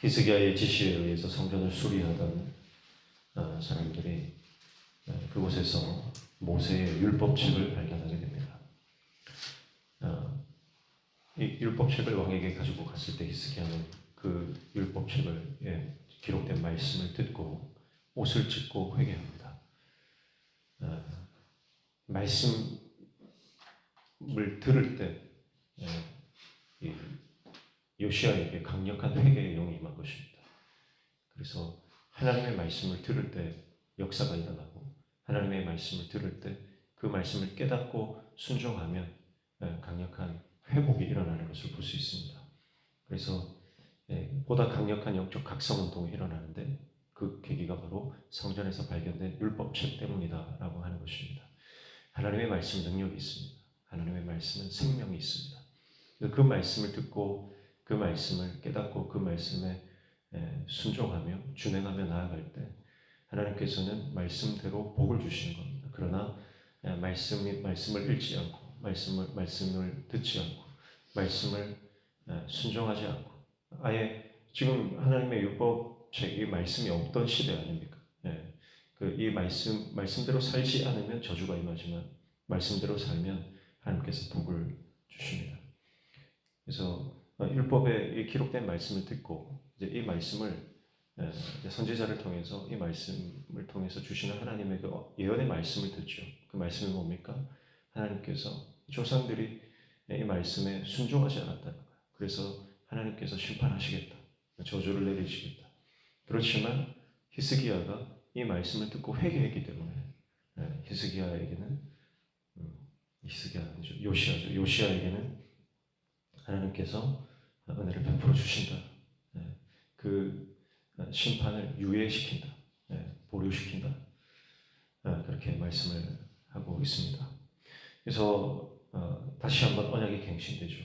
히스기야의 지시에 의해서 성전을 수리하던 사람들이 그곳에서 모세의 율법책을 발견하게 됩니다. 이 율법책을 왕에게 가지고 갔을 때 히스기야는 그 율법책을 기록된 말씀을 듣고 옷을 찢고 회개합니다. 말씀을 들을 때 요시야에게 강력한 회개의 영이 임한 것입니다. 그래서 하나님의 말씀을 들을 때 역사가 일어나고 하나님의 말씀을 들을 때 그 말씀을 깨닫고 순종하면 강력한 회복이 일어나는 것을 볼 수 있습니다. 그래서 보다 강력한 영적 각성운동이 일어나는데 그 계기가 바로 성전에서 발견된 율법책 때문이다라고 하는 것입니다. 하나님의 말씀 능력이 있습니다. 하나님의 말씀은 생명이 있습니다. 그 말씀을 듣고 그 말씀을 깨닫고 그 말씀에 순종하며 준행하며 나아갈 때 하나님께서는 말씀대로 복을 주시는 겁니다. 그러나 말씀을 읽지 않고 말씀을 듣지 않고 말씀을 순종하지 않고 아예 지금 하나님의 율법책이 말씀이 없던 시대 아닙니까? 이 말씀대로 살지 않으면 저주가 임하지만 말씀대로 살면 하나님께서 복을 주십니다. 그래서 율법에 기록된 말씀을 듣고 이제 이 말씀을 선지자를 통해서 이 말씀을 통해서 주시는 하나님의 그 예언의 말씀을 듣죠. 그 말씀이 뭡니까? 하나님께서 조상들이 이 말씀에 순종하지 않았다는 거예요. 그래서 하나님께서 심판하시겠다. 저주를 내리시겠다. 그렇지만 히스기야가 이 말씀을 듣고 회개했기 때문에 히스기야에게는 요시야에게는 하나님께서 은혜를 베풀어 주신다. 그 심판을 유예시킨다. 보류시킨다. 그렇게 말씀을 하고 있습니다. 그래서 다시 한번 언약이 갱신되죠.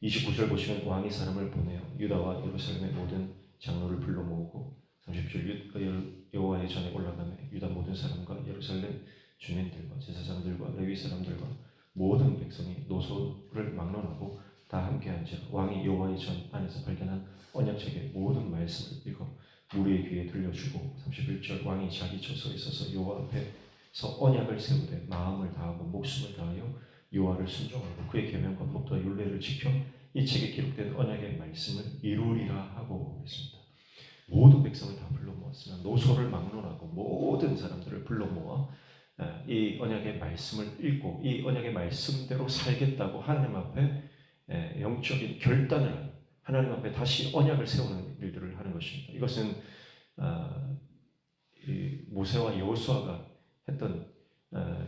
29절 보시면 왕이 사람을 보내어 유다와 예루살렘의 모든 장로를 불러 모으고 30절 여호와의 전에 올라가며 유다 모든 사람과 예루살렘 주민들과 제사장들과 레위 사람들과 모든 백성이 노소를 막론하고 다 함께 앉아 왕이 여호와의 전 안에서 발견한 언약책의 모든 말씀을 읽어 무리의 귀에 들려주고 31절 왕이 자기 처소에 서서 여호와 앞에서 언약을 세우되 마음을 다하고 목숨을 다하여 여호와를 순종하고 그의 계명과 법도와 율례를 지켜 이 책에 기록된 언약의 말씀을 이루리라 하고 있습니다. 모든 백성을 다 불러 모았으나 노소를 막론하고 모든 사람들을 불러 모아 이 언약의 말씀을 읽고 이 언약의 말씀대로 살겠다고 하나님 앞에 영적인 결단을 하는, 하나님 앞에 다시 언약을 세우는 일들을 하는 것입니다. 이것은 이 모세와 여호수아가 했던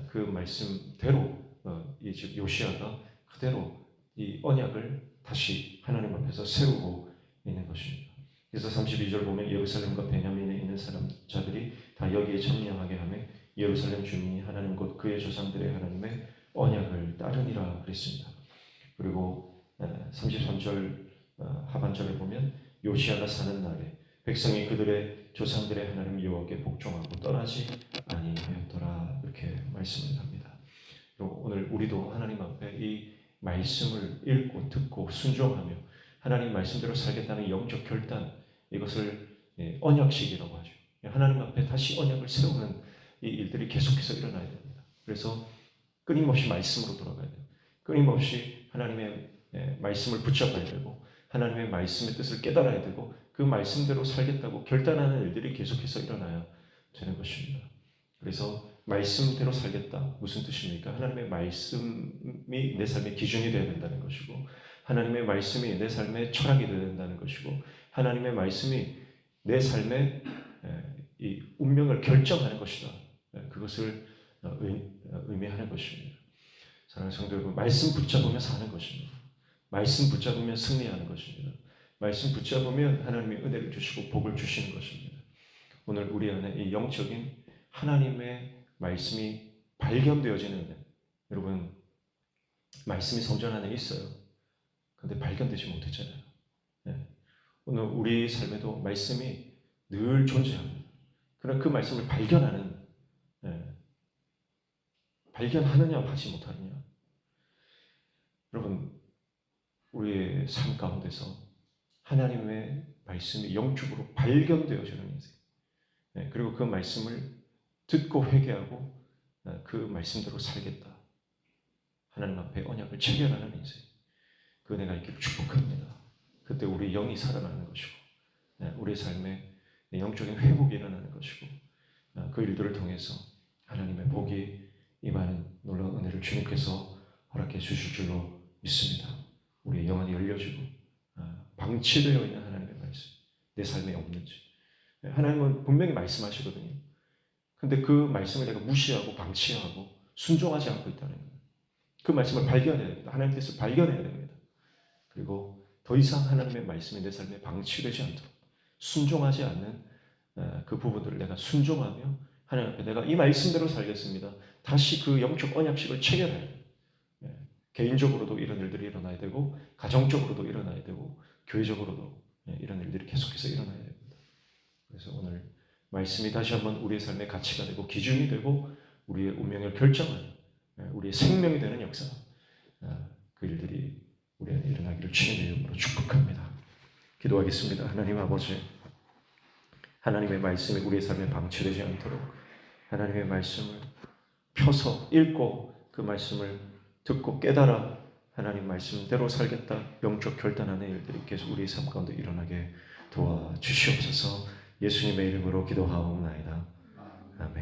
그 말씀대로 즉 요시야가 그대로 이 언약을 다시 하나님 앞에서 세우고 있는 것입니다. 그래서 32절 보면 예루살렘과 베냐민에 있는 자들이 다 여기에 점령하게 하며 예루살렘 주민이 하나님 곧 그의 조상들의 하나님의 언약을 따르니라 그랬습니다. 그리고 33절 하반절에 보면 요시야가 사는 날에 백성이 그들의 조상들의 하나님 여호와께 복종하고 떠나지 아니하였더라 이렇게 말씀을 합니다. 그리고 오늘 우리도 하나님 앞에 이 말씀을 읽고 듣고 순종하며 하나님 말씀대로 살겠다는 영적 결단, 이것을 언약식이라고 하죠. 하나님 앞에 다시 언약을 세우는 이 일들이 계속해서 일어나야 됩니다. 그래서 끊임없이 말씀으로 돌아가야 돼요. 끊임없이 하나님의 말씀을 붙잡아야 되고 하나님의 말씀의 뜻을 깨달아야 되고 그 말씀대로 살겠다고 결단하는 일들이 계속해서 일어나야 되는 것입니다. 그래서 말씀대로 살겠다 무슨 뜻입니까? 하나님의 말씀이 내 삶의 기준이 되어야 된다는 것이고 하나님의 말씀이 내 삶의 철학이 되어야 된다는 것이고 하나님의 말씀이 내 삶의 이 운명을 결정하는 것이다. 그것을 의미하는 것입니다. 사랑하는 성도 여러분, 말씀 붙잡으며 사는 것입니다. 말씀 붙잡으면 승리하는 것입니다. 말씀 붙잡으면 하나님의 은혜를 주시고 복을 주시는 것입니다. 오늘 우리 안에 이 영적인 하나님의 말씀이 발견되어지는 은혜. 여러분, 말씀이 성전 안에 있어요. 그런데 발견되지 못했잖아요. 오늘 우리 삶에도 말씀이 늘 존재합니다. 그러나 그 말씀을 발견하느냐 하지 못하느냐. 여러분, 우리의 삶 가운데서 하나님의 말씀이 영적으로 발견되어지는 인생. 그리고 그 말씀을 듣고 회개하고 그 말씀대로 살겠다. 하나님 앞에 언약을 체결하는 인생. 그 은혜가 있기를 축복합니다. 그때 우리 영이 살아나는 것이고 우리의 삶에 영적인 회복이 일어나는 것이고 그 일들을 통해서 하나님의 복이 임하는 놀라운 은혜를 주님께서 허락해 주실 줄로 믿습니다. 우리의 영혼이 열려지고 방치되어 있는 하나님의 말씀, 내 삶에 없는지. 하나님은 분명히 말씀하시거든요. 근데 그 말씀을 내가 무시하고 방치하고 순종하지 않고 있다는 거예요. 그 말씀을 발견해야 됩니다. 하나님의 뜻을 발견해야 됩니다. 그리고 더 이상 하나님의 말씀이 내 삶에 방치되지 않도록 순종하지 않는 그 부분들을 내가 순종하며 하나님 앞에 내가 이 말씀대로 살겠습니다. 다시 그 영적 언약식을 체결해야 돼요. 개인적으로도 이런 일들이 일어나야 되고 가정적으로도 일어나야 되고 교회적으로도 이런 일들이 계속해서 일어나야 됩니다. 그래서 오늘 말씀이 다시 한번 우리의 삶의 가치가 되고 기준이 되고 우리의 운명을 결정하는 우리의 생명이 되는 역사, 그 일들이 우리 안에 일어나기를 주님의 이름으로 축복합니다. 기도하겠습니다. 하나님 아버지, 하나님의 말씀이 우리의 삶에 방치되지 않도록 하나님의 말씀을 펴서 읽고 그 말씀을 듣고 깨달아 하나님 말씀대로 살겠다. 영적 결단하는 일들이 계속 우리의 삶 가운데 일어나게 도와주시옵소서. 예수님의 이름으로 기도하옵나이다. 아멘.